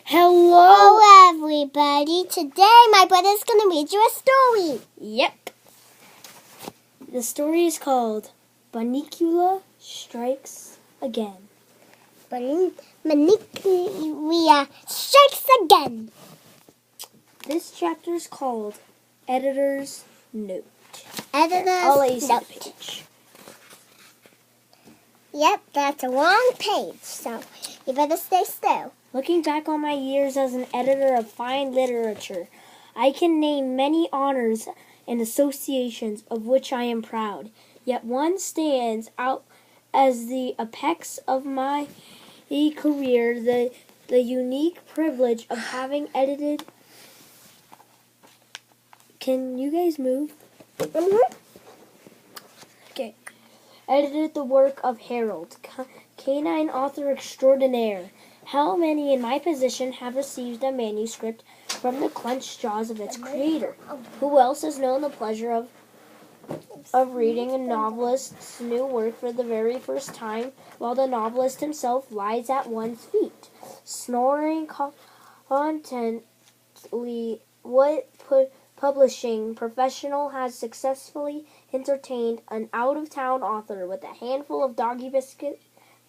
Hello. Hello, everybody. Today, my brother's going to read you a story. Yep. The story is called Bunniculla Strikes Again. Bunniculla strikes again. This chapter is called Editor's Note. Editor's Lazy note. page. Yep, that's a long page, so you better stay still. Looking back on my years as an editor of fine literature, I can name many honors and associations of which I am proud. Yet one stands out as the apex of my career, the unique privilege of having edited. Can you guys move? Okay. Edited the work of Harold, canine author extraordinaire. How many in my position have received a manuscript from the clenched jaws of its creator? Who else has known the pleasure of reading a novelist's new work for the very first time while the novelist himself lies at one's feet, snoring contentedly? What publishing professional has successfully entertained an out-of-town author with a handful of doggy biscuits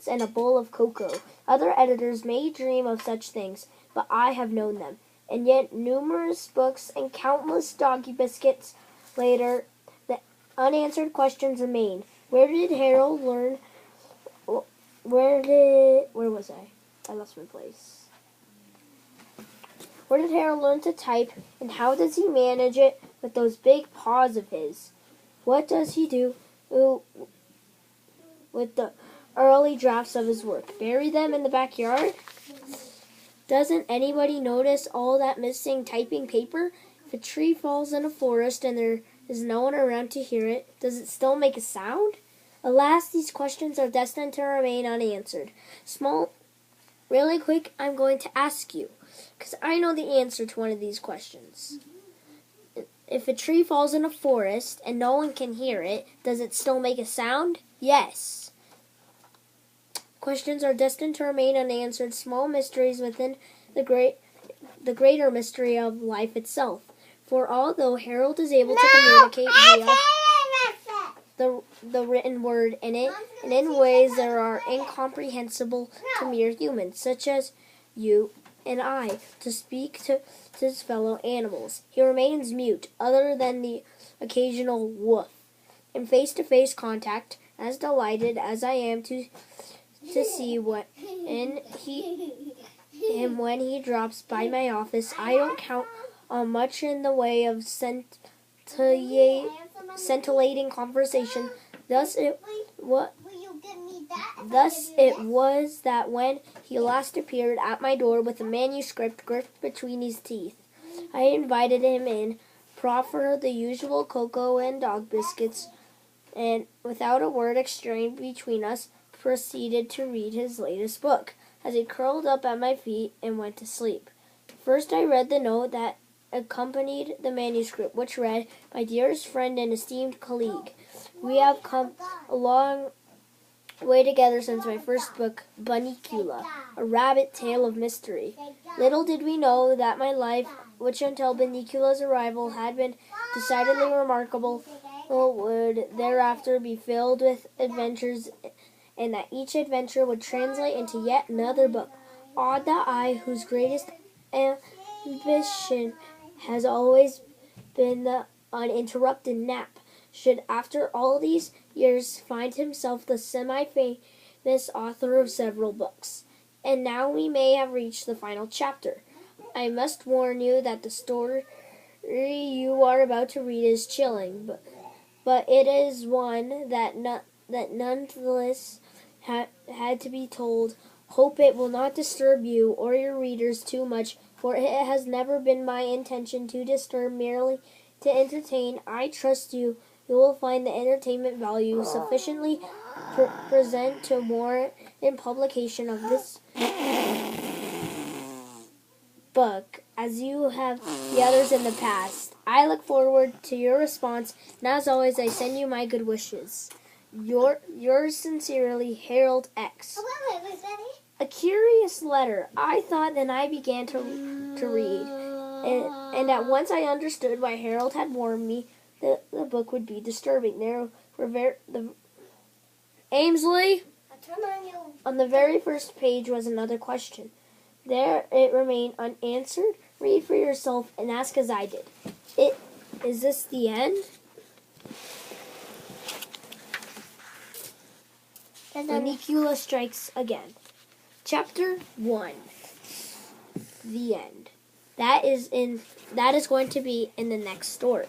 and a bowl of cocoa? Other editors may dream of such things, but I have known them. And yet numerous books and countless doggy biscuits later, the unanswered questions remain. Where did Harold learn? Where was I? I lost my place. Where did Harold learn to type, and how does he manage it with those big paws of his? What does he do with the early drafts of his work? Bury them in the backyard? Doesn't anybody notice all that missing typing paper? If a tree falls in a forest and there is no one around to hear it, does it still make a sound? Alas, these questions are destined to remain unanswered. Really quick, I'm going to ask you, because I know the answer to one of these questions. If a tree falls in a forest and no one can hear it, does it still make a sound? Yes. Questions are destined to remain unanswered, small mysteries within the greater mystery of life itself. For although Harold is able to communicate via the written word in it, and in ways that are incomprehensible to mere humans, such as you and I, to speak to his fellow animals, he remains mute, other than the occasional woof. In face-to-face contact, as delighted as I am to see when he drops by my office, I don't count on much in the way of scintillating conversation. Thus it was that when he last appeared at my door with a manuscript gripped between his teeth, I invited him in, proffered the usual cocoa and dog biscuits, and without a word exchanged between us, proceeded to read his latest book, as he curled up at my feet and went to sleep. First I read the note that accompanied the manuscript, which read, "My dearest friend and esteemed colleague, we have come a long way together since my first book, Bunniculla, a rabbit tale of mystery. Little did we know that my life, which until Bunniculla's arrival had been decidedly remarkable, would thereafter be filled with adventures, and that each adventure would translate into yet another book. Odd that I, whose greatest ambition has always been the uninterrupted nap, should after all these years find himself the semi-famous author of several books. And now we may have reached the final chapter. I must warn you that the story you are about to read is chilling, but it is one that nonetheless had to be told. Hope it will not disturb you or your readers too much, for it has never been my intention to disturb, merely to entertain. I trust you will find the entertainment value sufficiently present to warrant in publication of this book, as you have the others in the past. I look forward to your response, and as always, I send you my good wishes. Yours sincerely, Harold X. Wait, was that it? A curious letter. I thought, then I began to read. And at once I understood why Harold had warned me that the book would be disturbing. There were Ainsley, on the very first page was another question. There it remained unanswered. Read for yourself and ask as I did. Is this the end? Bunniculla strikes again. Chapter 1. The end. That is going to be in the next story.